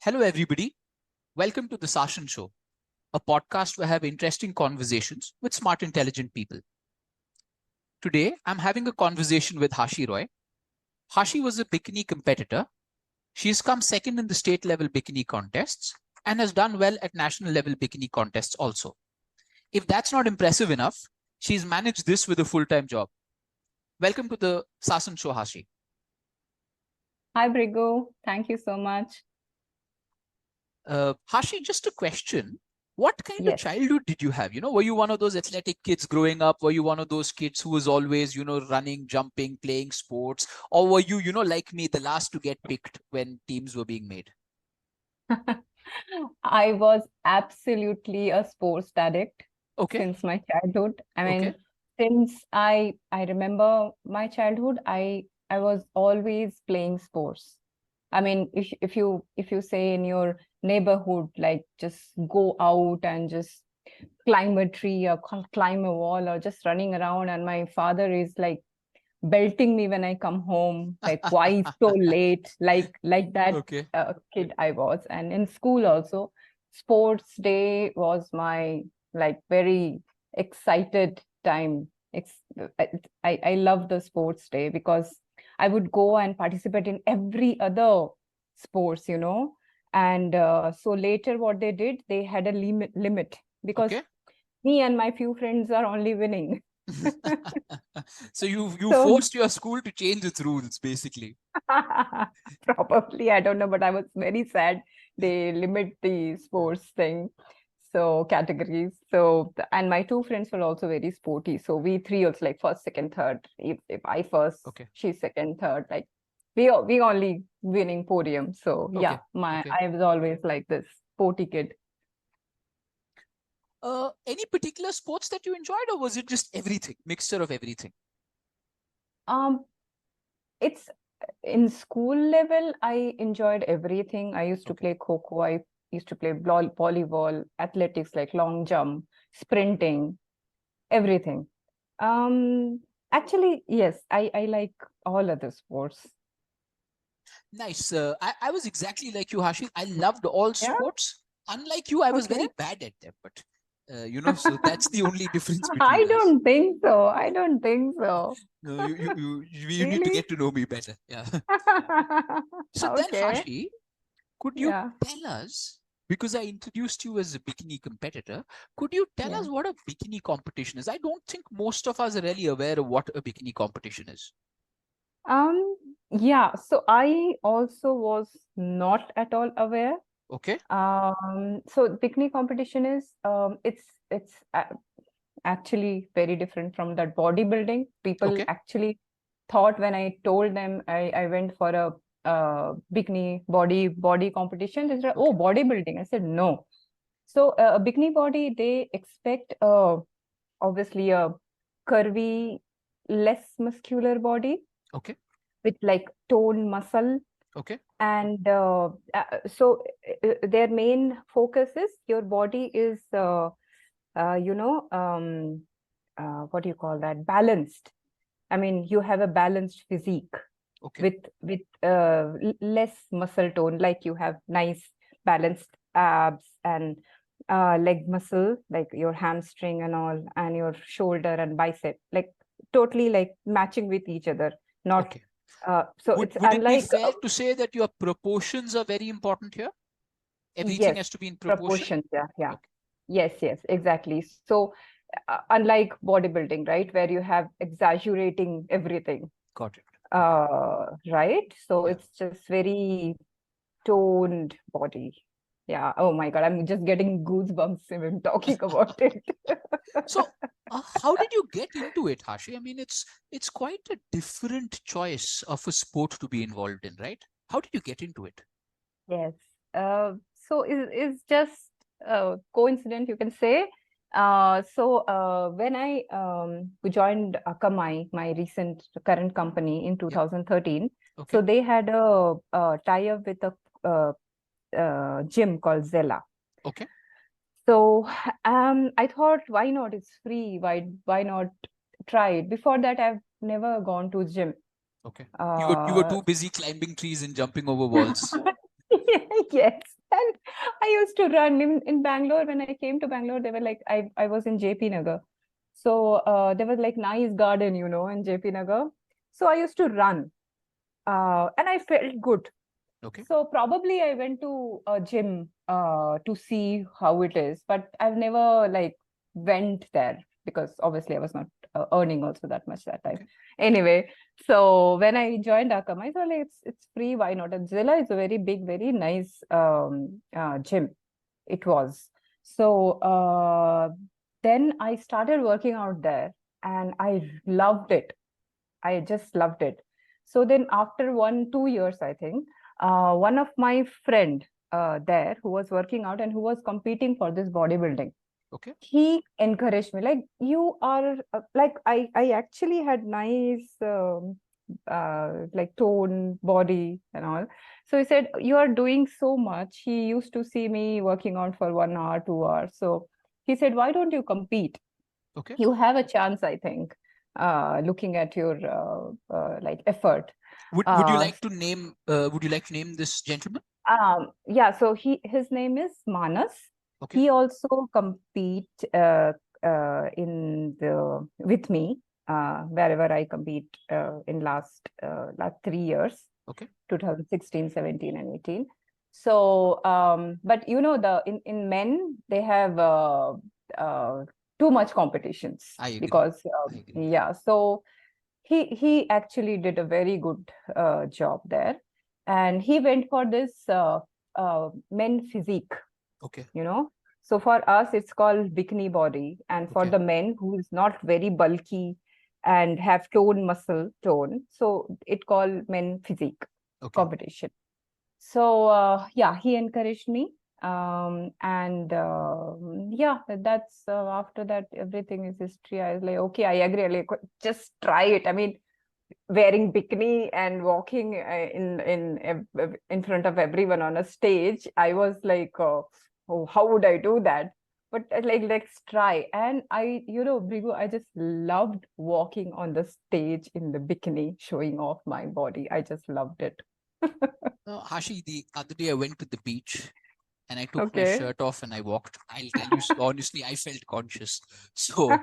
Hello, everybody. Welcome to the Sashan Show, a podcast where I have interesting conversations with smart, intelligent people. Today, I'm having a conversation with Hashi Roy. Hashi was a bikini competitor. She has come second in the state level bikini contests and has done well at national level bikini contests also. If that's not impressive enough, she's managed this with a full-time job. Welcome to the Sashan Show, Hashi. Hi, Brigo. Thank you so much. Hashi, just a question. What kind of Yes. childhood did you have? Were you one of those athletic kids growing up? Were you one of those kids who was always, running, jumping, playing sports? Or were you, like me, the last to get picked when teams were being made? I was absolutely a sports addict Okay. since my childhood. I mean, Okay. since I remember my childhood, I was always playing sports. I mean, if you say in your neighborhood, like just go out and just climb a tree or climb a wall or just running around, and my father is like belting me when I come home, like why so late, like that Okay. kid I was. And in school also, sports day was my like very excited time. I love the sports day because I would go and participate in every other sports, and so later what they did, they had a limit because Okay. me and my few friends are only winning. So you So forced your school to change its rules, basically. probably, I don't know, but I was very sad. They limit the sports thing, so categories. So, and my two friends were also very sporty. So we three was like first, second, third. If I first, Okay. she's second, third. Like we only winning podium. So yeah, Okay. Okay. I was always like this sporty kid. Any particular sports that you enjoyed, or was it just everything, mixture of everything? Um, it's in school level, I enjoyed everything. I used to Okay. play kho. I used to play volleyball, athletics like long jump, sprinting, everything. Um, Actually, yes, I like all other sports. Nice. I was exactly like you, Hashi. I loved all Yeah. sports. Unlike you, I was Okay. very bad at them. But, so that's the only difference I between us. don't think so. I don't think so. No, you need to Really? get to know me better. Yeah. So then, Okay. Hashi, could you Yeah. tell us, because I introduced you as a bikini competitor, could you tell Yeah. us what a bikini competition is? I don't think most of us are really aware of what a bikini competition is. Um, yeah. So I also was not at all aware. Okay. So bikini competition is it's actually very different from that bodybuilding. People Okay. actually thought when I told them I went for a bikini body competition, they said, "Oh, Okay. bodybuilding." I said, "No." So a bikini body, they expect obviously a curvy, less muscular body Okay. with like toned muscle, Okay. and so their main focus is your body is you know what do you call that, balanced. I mean, you have a balanced physique Okay. with less muscle tone, like you have nice balanced abs and leg muscle, like your hamstring and all, and your shoulder and bicep, like totally like matching with each other, not Okay. so Would it's would it be unlike fair to say that your proportions are very important here? Everything yes, has to be in proportion? proportions. Yeah, yeah. Okay. Yes, exactly. So, unlike bodybuilding, right, where you have exaggerating everything, Got it. Okay. right? So Yeah. it's just very toned body. Yeah. Oh my God, I'm just getting goosebumps even talking about it. So, how did you get into it, Hashi? I mean, it's quite a different choice of a sport to be involved in, right? How did you get into it? Yes. So is just coincident, you can say. When I joined Akamai, my recent current company in Yep. 2013, Okay. so they had a tie-up with a gym called Zella. Okay. So I thought, why not? It's free. Why not try it? Before that, I've never gone to gym. Okay. You were Uh, too busy climbing trees and jumping over walls. Yes. And I used to run in Bangalore. When I came to Bangalore, they were like, I was in JP Nagar. So there was like nice garden, in JP Nagar. So I used to run and I felt good. Okay. So probably I went to a gym to see how it is, but I've never like went there because obviously I was not earning also that much that time. Okay. Anyway, so when I joined Akam, I thought like it's free, why not? And Zilla is a very big, very nice gym. It was. So then I started working out there and I loved it. I just loved it. So then after 2 years, I think, one of my friend there who was working out and who was competing for this bodybuilding, Okay. he encouraged me like you are like I actually had nice like tone body and all. So he said you are doing so much. He used to see me working out for 1 hour 2 hours, so he said why don't you compete? Okay. You have a chance, I think, looking at your like effort. Would you like to name this gentleman? Yeah, so his name is Manas. Okay. He also compete in the with me wherever I compete in last 3 years, Okay. 2016, 17, and 18. So, but the in men they have uh, too much competitions I agree. because I agree. yeah. So he actually did a very good job there, and he went for this men physique. Okay. So for us it's called bikini body, and for Okay. the men who is not very bulky and have tone muscle tone, so it called men physique Okay. competition. So yeah, he encouraged me, and yeah, that's after that everything is history. I was like, okay, I agree, like just try it. I mean, wearing bikini and walking in front of everyone on a stage, I was like, oh, how would I do that? But like, let's try. And Brigu, I just loved walking on the stage in the bikini, showing off my body. I just loved it. Hashi, the other day I went to the beach and I took my Okay. shirt off and I walked. I'll tell you honestly, I felt conscious. So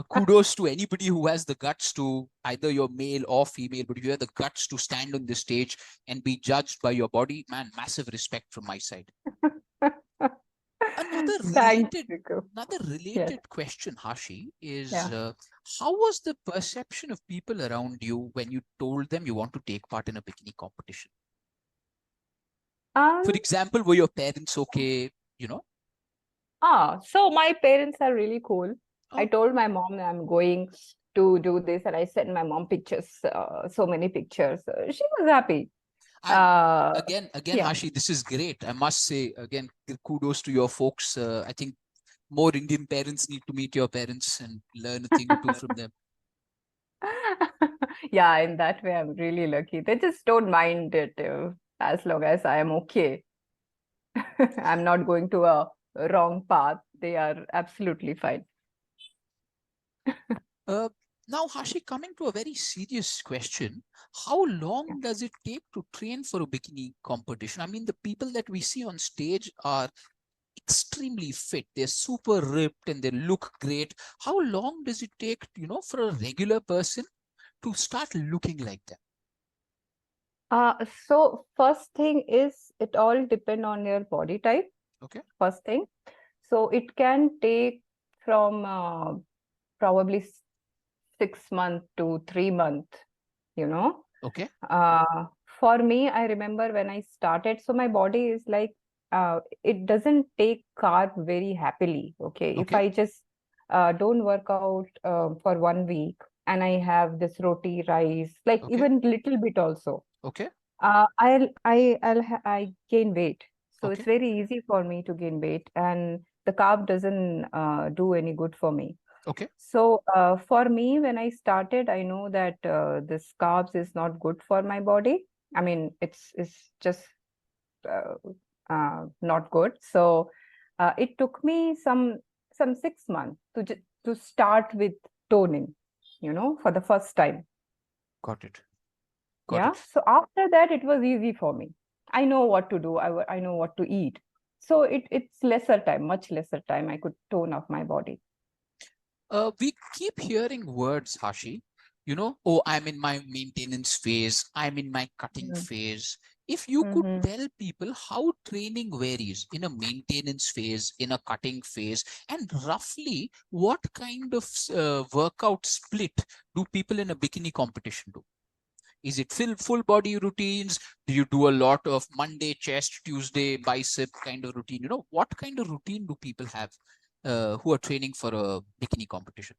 kudos to anybody who has the guts to, either you're male or female, but if you have the guts to stand on the stage and be judged by your body, man, massive respect from my side. Another Thanks, related, Brigu. another Yes. related question, Hashi, is Yeah. how was the perception of people around you when you told them you want to take part in a bikini competition? For Um, example, were your parents okay? You know? so my parents are really cool. I Oh, told my mom that I'm going to do this, and I sent my mom pictures, so many pictures. She was happy. and Uh, again, yeah. Hashi, this is great. I must say again, kudos to your folks. I think more Indian parents need to meet your parents and learn a thing or two from them. Yeah, in that way, I'm really lucky. They just don't mind it as long as I am okay. I'm not going to a wrong path. They are absolutely fine. Uh, Now, Hashi, coming to a very serious question, how Yeah. long does it take to train for a bikini competition? I mean, the people that we see on stage are extremely fit. They're super ripped and they look great. How long does it take, for a regular person to start looking like them? So first thing is it all depend on your body type. Okay. First thing. So it can take from probably 6 months to 3 months, you know. Okay. For me, I remember when I started, so my body is like, it doesn't take carb very happily. Okay. If Okay. I just don't work out for 1 week and I have this roti, rice, like Okay. even little bit also, Okay. I gain weight. So it's Okay. very easy for me to gain weight, and the carb doesn't do any good for me. Okay. So for me, when I started, I know that this carbs is not good for my body. I mean, it's just uh, not good. So it took me some 6 months to start with toning, for the first time. Got it. Got Yeah. it. So after that, it was easy for me. I know what to do. I know what to eat. So it's lesser time, much lesser time I could tone up my body. We keep hearing words, Hashi. Oh, I'm in my maintenance phase, I'm in my cutting Mm-hmm. phase. If you could Mm-hmm. tell people how training varies in a maintenance phase, in a cutting phase, and roughly what kind of workout split do people in a bikini competition do? Is it full body routines? Do you do a lot of Monday chest, Tuesday bicep kind of routine? What kind of routine do people have who are training for a bikini competition?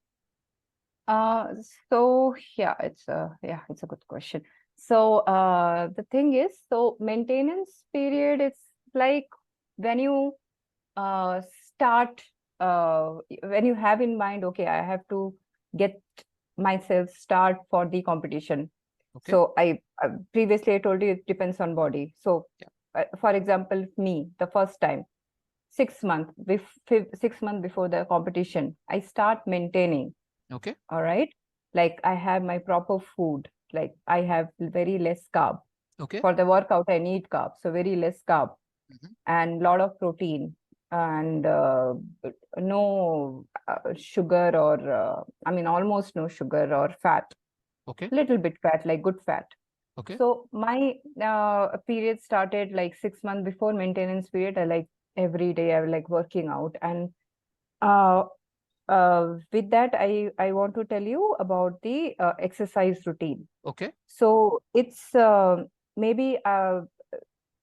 Uh, so it's a good question. So the thing is, so maintenance period is like when you uh start when you have in mind, okay, I have to get myself start for the competition. Okay. So previously I told you it depends on body. So Yeah. for example, me, the first time 6 months 6 months before the competition, I start maintaining. Okay. All right. Like I have my proper food. Like I have very less carb. Okay. For the workout, I need carb. So very less carb Hmm. and lot of protein and no sugar or, I mean, almost no sugar or fat, Okay. little bit fat, like good fat. Okay. So my period started like 6 months before maintenance period. I like every day I was like working out and uh, with that, I want to tell you about the exercise routine. Okay. So it's maybe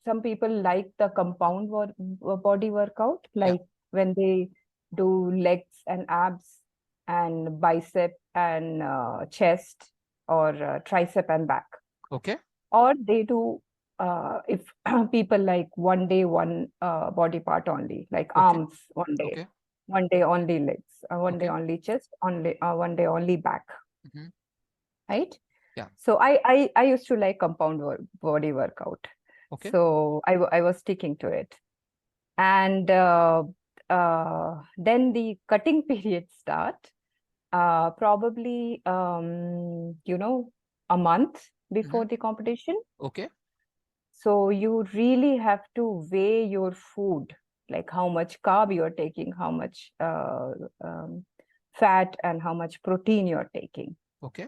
some people like the compound body workout, Yeah. like when they do legs and abs and bicep and chest or tricep and back, Okay. or they do if people like one day one body part only, like Okay. arms Okay. one day only legs, one day Okay. only chest, only one day only back, Hmm. right? Yeah. So I used to like compound body workout, Okay. so I was sticking to it, and then the cutting period start, probably a month before Hmm. the competition. Okay. So you really have to weigh your food, like how much carb you're taking, how much fat, and how much protein you're taking, Okay.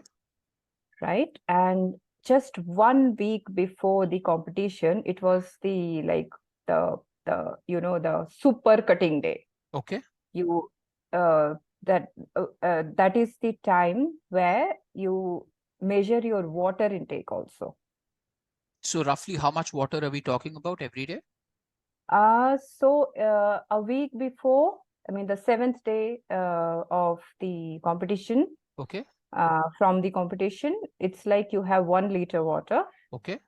right? And just 1 week before the competition, it was the like the super cutting day. Okay. You that that is the time where you measure your water intake also. So roughly how much water are we talking about every day? So a week before, I mean, the seventh day of the competition, Okay. from the competition, it's like you have 1 liter water. Okay.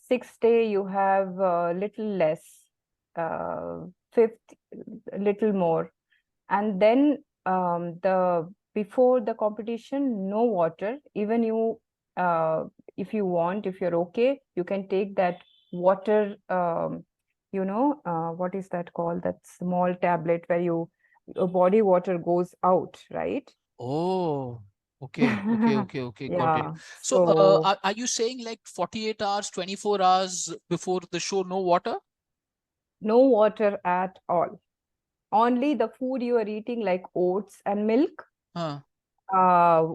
Sixth day, you have a little less. Fifth, little more. And then the before the competition, no water. Even you, if you want, if you're okay, you can take that water. What is that called? That small tablet where your body water goes out, right? Oh, okay. Okay. Okay. Okay. Got it. Yeah. So So are you saying like 48 hours, 24 hours before the show, no water? no water at all. Only the food you are eating, like oats and milk, Huh.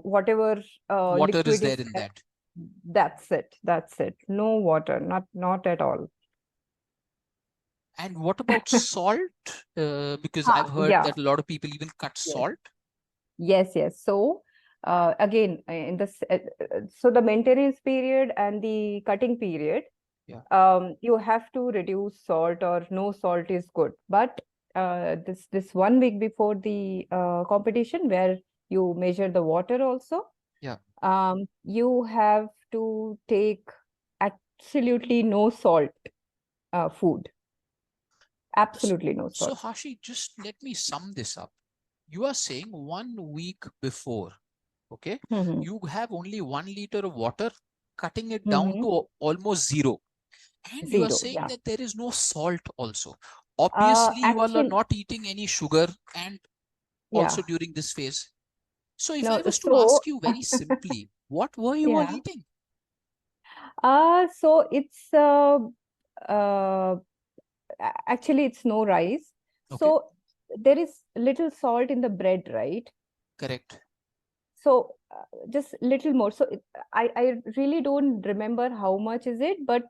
whatever Water is liquid there is in there, that. that's it. That's it. No water, not at all. And what about salt? Because I've heard Yeah. that a lot of people even cut Yes. salt. Yes. So again, so the maintenance period and the cutting period, Yeah. you have to reduce salt or no salt is good. But this 1 week before the competition, where you measure the water also, Yeah. you have to take absolutely no salt food. S- Absolutely no So, salt. Hashi, just let me sum this up. You are saying 1 week before, okay, Hmm. you have only 1 liter of water, cutting it down Hmm. to almost zero. And you are Zero. saying Yeah. that there is no salt also. Obviously, you all are Actually, not eating any sugar and also yeah. during this phase. So, if I No. was to So ask you very simply, what were you all yeah. eating? So it's uh, actually it's no rice. Okay. So there is little salt in the bread, right? Correct. So just little more. So I really don't remember how much is it, but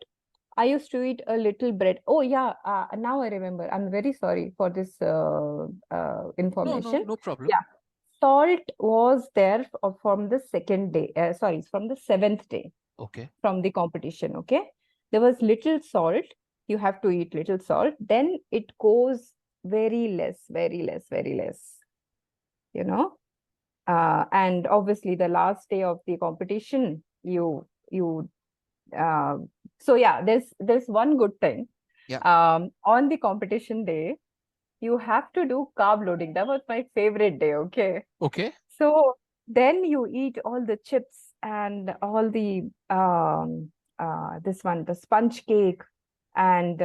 I used to eat a little bread. Oh yeah, now I remember. I'm very sorry for this No, information. no problem. Yeah, salt was there from the second day. Sorry, from the seventh day Okay. from the competition. Okay, there was little salt. You have to eat little salt. Then it goes very less, very less, very less. You know, and obviously the last day of the competition, you so yeah, there's one good thing. Yeah. On the competition day, you have to do carb loading. That was my favorite day. Okay, Okay. so then you eat all the chips and all the this one, the sponge cake, and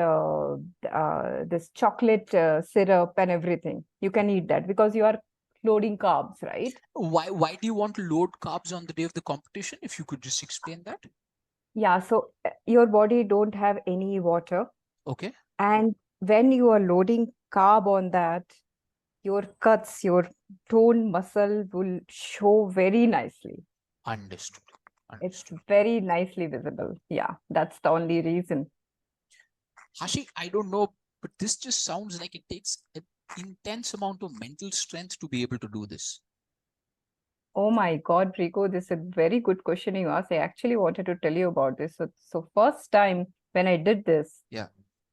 this chocolate syrup and everything. You can eat that because you are loading carbs, right? Why do you want to load carbs on the day of the competition? If you could just explain that. Yeah, so your body don't have any water, Okay. and when you are loading carb on that, your cuts, your tone muscle will show very nicely. Understood. It's Understood. very nicely visible. Yeah, that's the only reason. Hashi, I don't know, but this just sounds like it takes an intense amount of mental strength to be able to do this. Oh my God, Rico, this is a very good question you asked. I actually wanted to tell you about this. So first time when I did this, Yeah.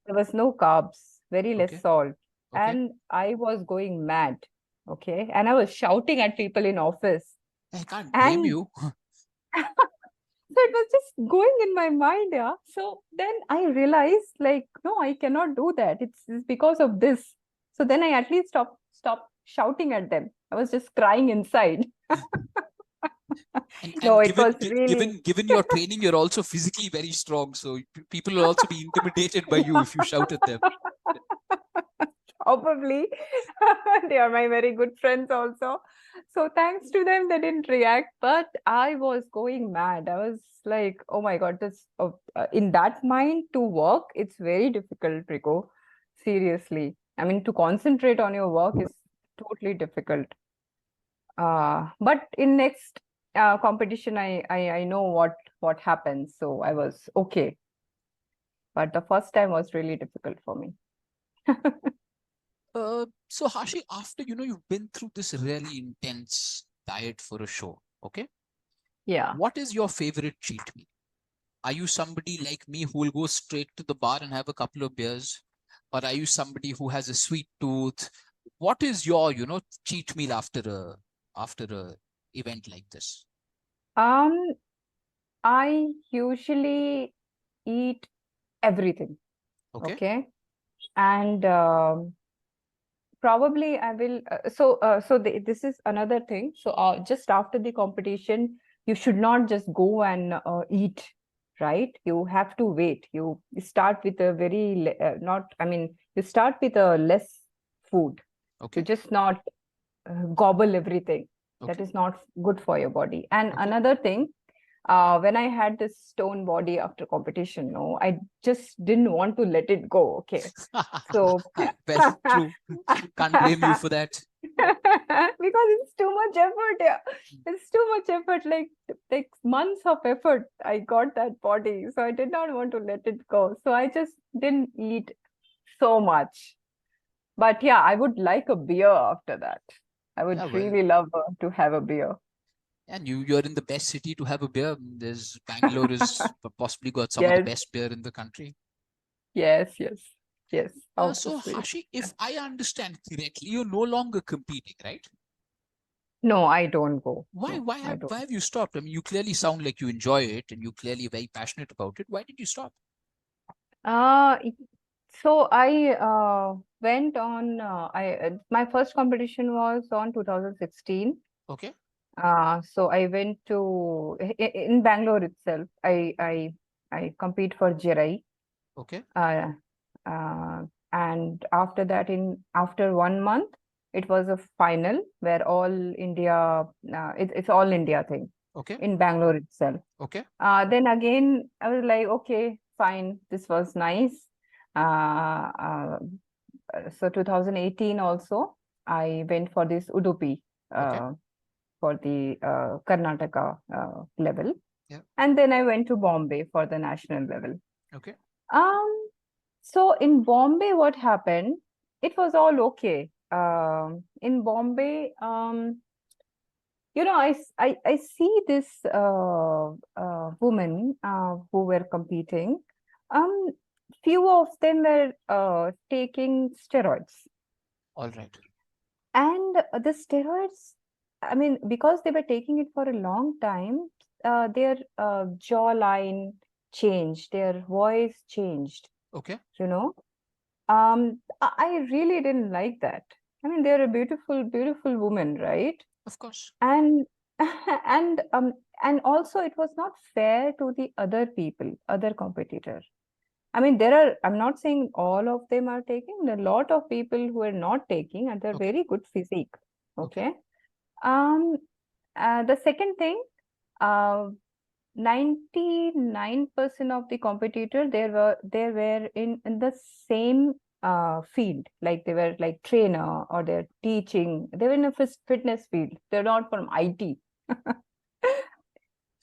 there was no carbs, very less Okay. salt, Okay. and I was going mad. Okay, and I was shouting at people in office, I can't blame and you. so it was just going in my mind. Yeah. So then I realized, like, no, I cannot do that. It's because of this. So then I at least stopped shouting at them. I was just crying inside. And No, and it given was really given your training, you're also physically very strong. So people will also be intimidated by you if you shout at them. probably they are my very good friends also. So thanks to them, they didn't react. But I was going mad. I was like, oh my God, this in that mind to work, it's very difficult, Rico. Seriously. I mean, to concentrate on your work is totally difficult. But in next competition, I know what happens. So I was okay. But the first time was really difficult for me. So Hashi, after you've been through this really intense diet for a show, okay? Yeah. What is your favorite cheat meal? Are you somebody like me who will go straight to the bar and have a couple of beers? Or are you somebody who has a sweet tooth? What is your, cheat meal after a event like this? Um, I usually eat everything. Okay. Okay. And probably I will. This is another thing. So just after the competition, you should not just go and eat, right? You have to wait. You start with a not, I mean, you start with a less food. You Okay. just not gobble everything. That Okay. is not good for your body. And Okay. another thing, when I had this stone body after competition, no, I just didn't want to let it go. Okay. So Well, true. Can't blame you for that. because it's too much effort. Yeah. It's too much effort. Like months of effort. I got that body. So I did not want to let it go. So I just didn't eat so much. But yeah, I would like a beer after that. I Yeah, would well, really love to have a beer. and you're in the best city to have a beer. There's Bangalore is possibly got some of the Yes, best beer in the country. yes, yes, yes, So obviously. Hashi, if I understand correctly, you're no longer competing, right? No, I don't go. Why No, why I have don't. why have you stopped? I mean, you clearly sound like you enjoy it and you clearly very passionate about it. Why did you stop? Uh, so I went on. My first competition was on 2016. Okay. So I went to in Bangalore itself. I compete for Jerai. Okay. Uh, uh, and after that, in after 1 month, it was a final where all India. It's all India thing Okay. in Bangalore itself. Okay. Then again, I was like, okay, fine. This was nice. So 2018 also, I went for this Udupi Okay. for the Karnataka level. Yeah. And then I went to Bombay for the national level. Okay. So in Bombay, what happened? It was all okay. In Bombay, I see this women who were competing. Um, few of them were taking steroids, All right. and the steroids. I mean, because they were taking it for a long time, their jawline changed, their voice changed. Okay. You know, I really didn't like that. I mean, they're a beautiful, beautiful woman, right? Of course. And and also it was not fair to the other people, other competitors. I mean, I'm not saying all of them are taking, there are a lot of people who are not taking, and they're Okay. very good physique. Okay. Okay. Um, the second thing, uh, 99% of the competitors they were in the same field, like they were like trainer or they're teaching. They were in a fitness field. They're not from IT.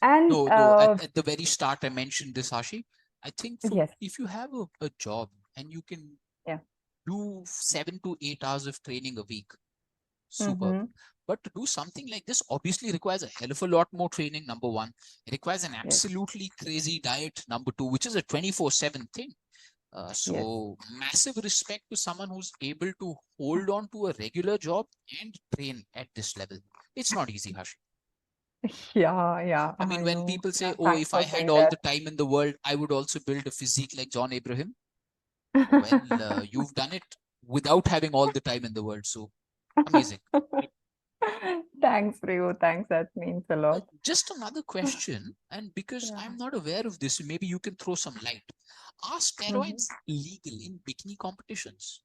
And No, no. At the very start, I mentioned this, Hashi. I think yes, if you have a job and you can yeah. do 7 to 8 hours of training a week, superb. Mm-hmm. But to do something like this obviously requires a hell of a lot more training, number one. It requires an Yes, absolutely crazy diet, number two, which is a 24/7 thing. yes. So massive respect to someone who's able to hold on to a regular job and train at this level. It's not easy, Hashi. Yeah, yeah, I mean, I when know. people say, Yeah, oh, thanks if I for had saying all that. the time in the world, I would also build a physique like John Abraham. Well, you've done it without having all the time in the world. So amazing. Thanks, Rio. Thanks. That means a lot. Just another question, and because Yeah. I'm not aware of this, maybe you can throw some light. Are Mhm. steroids legal in bikini competitions?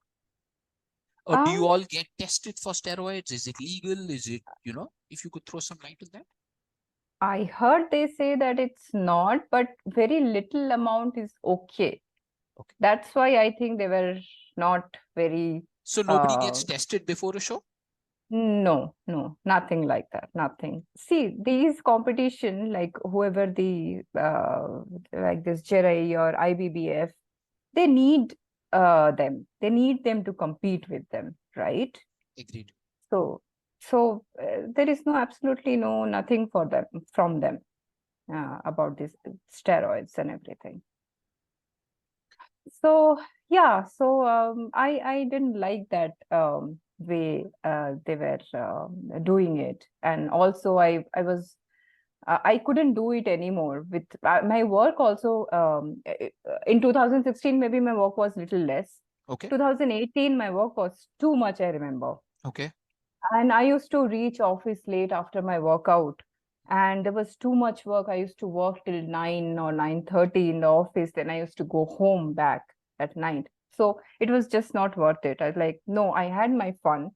Or do you Um, all get tested for steroids? Is it legal? Is it, if you could throw some light on that? I heard they say that it's not, but very little amount is okay. Okay. That's why I think they were not very, So nobody uh, gets tested before a show? no, no, nothing like that, nothing. See, these competition, like whoever like this JRI or IBBF, they need they need them to compete with them, right? Agreed. So there is no absolutely no nothing for them from them about these steroids and everything. So yeah, so I didn't like that way they were doing it, and also I couldn't do it anymore with my work also. In 2016 maybe my work was little less. Okay. 2018 my work was too much, I remember. Okay. And I used to reach office late after my workout. And there was too much work. I used to work till 9 or 9:30 in the office. Then I used to go home back at night. So it was just not worth it. I was like, no, I had my fun.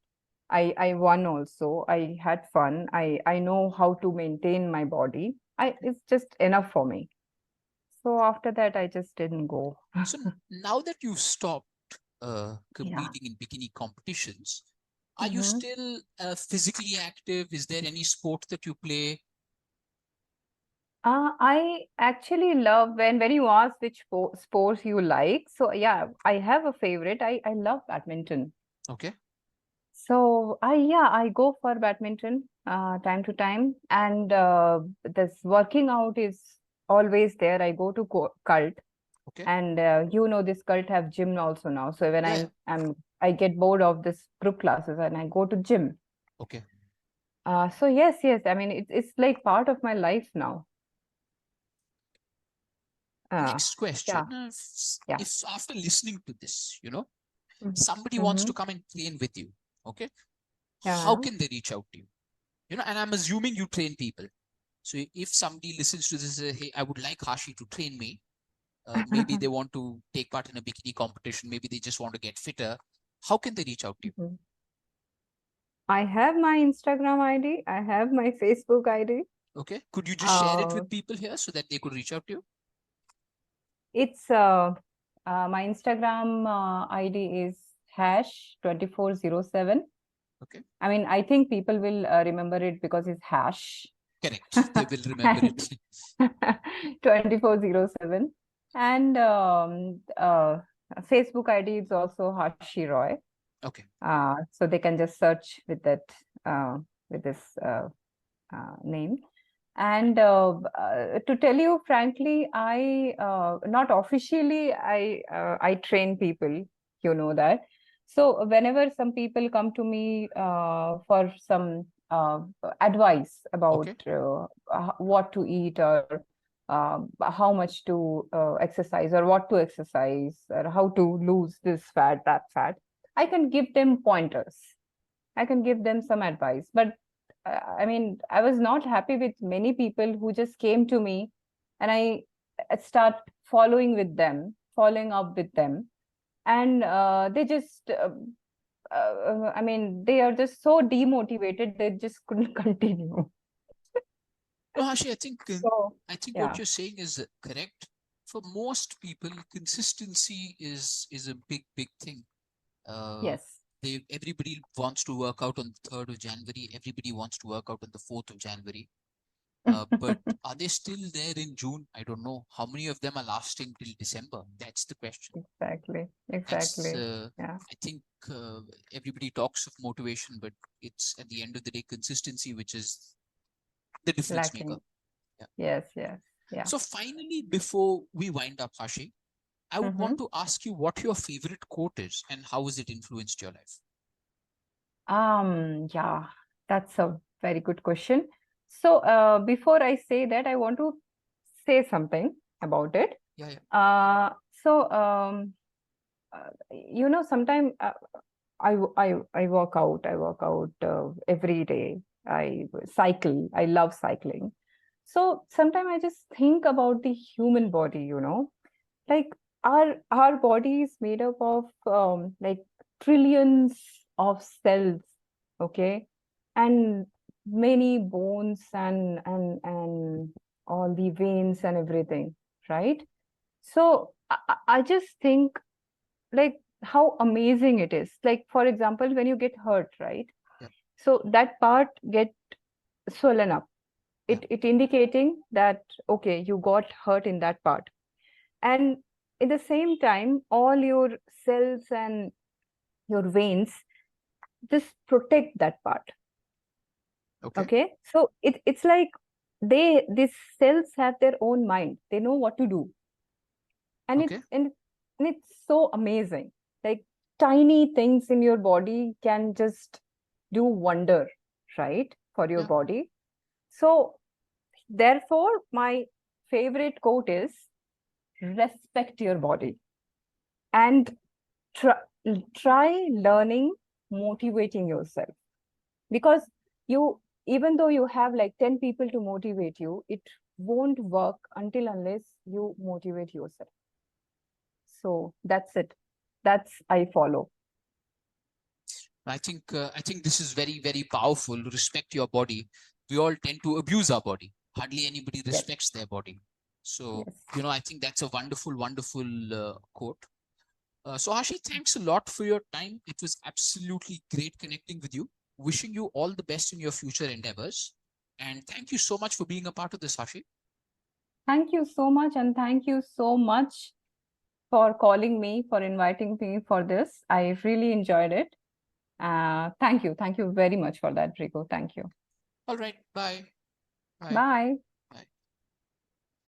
I won also. I had fun. I know how to maintain my body. It's just enough for me. So after that, I just didn't go. So now that you've stopped Yeah. competing in bikini competitions, are you Mhm. still physically active? Is there any sport that you play? I actually love when you ask which sports you like. So yeah, I have a favorite. I love badminton. Okay. So I go for badminton time to time, and this working out is always there. I go to cult, Okay. and this cult have gym also now. So when Yeah. I get bored of this group classes and I go to gym. Okay. So yes. I mean it's like part of my life now. Uh, Next yeah, question. yeah. If after listening to this, somebody wants Mm-hmm. to come and train with you, okay, how Yeah. can they reach out to you? And I'm assuming you train people. So if somebody listens to this, hey, I would like Hashi to train me. Maybe they want to take part in a bikini competition. Maybe they just want to get fitter. How can they reach out to you? Mhm. I have my Instagram ID. I have my Facebook ID. Okay. Could you just share it Uh, with people here so that they could reach out to you? It's my Instagram ID is #2407. Okay. I mean, I think people will remember it because it's hash. Correct. They will remember it. 2407. And Facebook ID is also Hashi Roy. Okay. So they can just search with that with this name. And to tell you frankly, I not officially I train people, you know that. So whenever some people come to me for some advice about Okay. what to eat or how much to exercise or what to exercise or how to lose this fat, that fat, I can give them pointers. I can give them some advice. But I mean, I was not happy with many people who just came to me and I start following up with them. And they just, I mean, they are just so demotivated, they just couldn't continue. No, Hashi, So, I think what yeah, you're saying is correct. For most people, consistency is a big thing. Uh, yes, everybody wants to work out on the 3rd of January. Everybody wants to work out on the 4th of January. But are they still there in June? I don't know. How many of them are lasting till December? That's the question. exactly, That's exactly. Yeah, I think everybody talks of motivation, but it's at the end of the day consistency which is the difference maker. lacking. Yeah. Yes, yes, yeah. So finally, before we wind up, Hashi, I would Mm-hmm. want to ask you what your favorite quote is and how has it influenced your life? Yeah, that's a very good question. So, before I say that, I want to say something about it. Yeah, yeah. So, you know, sometimes I work out. I work out every day. I cycle. I love cycling. So sometimes I just think about the human body, you know, like our body is made up of like trillions of cells, okay, and many bones and all the veins and everything, right? So I just think like how amazing it is. Like for example, when you get hurt, right? Yeah, So that part get swollen up. yeah, It indicating that okay, you got hurt in that part. And at the same time, all your cells and your veins just protect that part. okay, Okay. So it's like these cells have their own mind. They know what to do. And okay, it's so amazing. Like tiny things in your body can just do wonder, right? For your yeah. body. So therefore, my favorite quote is respect your body and try, try learning motivating yourself, because you, even though you have like 10 people to motivate you, it won't work until unless you motivate yourself. So that's it. That's I follow. I think this is very powerful. Respect your body. We all tend to abuse our body. Hardly anybody Yes, respects their body. So yes. I think that's a wonderful quote. So Hashi, thanks a lot for your time. It was absolutely great connecting with you. Wishing you all the best in your future endeavors. And thank you so much for being a part of this, Hashi. Thank you so much, and thank you so much for calling me, for inviting me for this. I really enjoyed it. Thank you very much for that, Rico. Thank you. All right. Bye. Bye. Bye.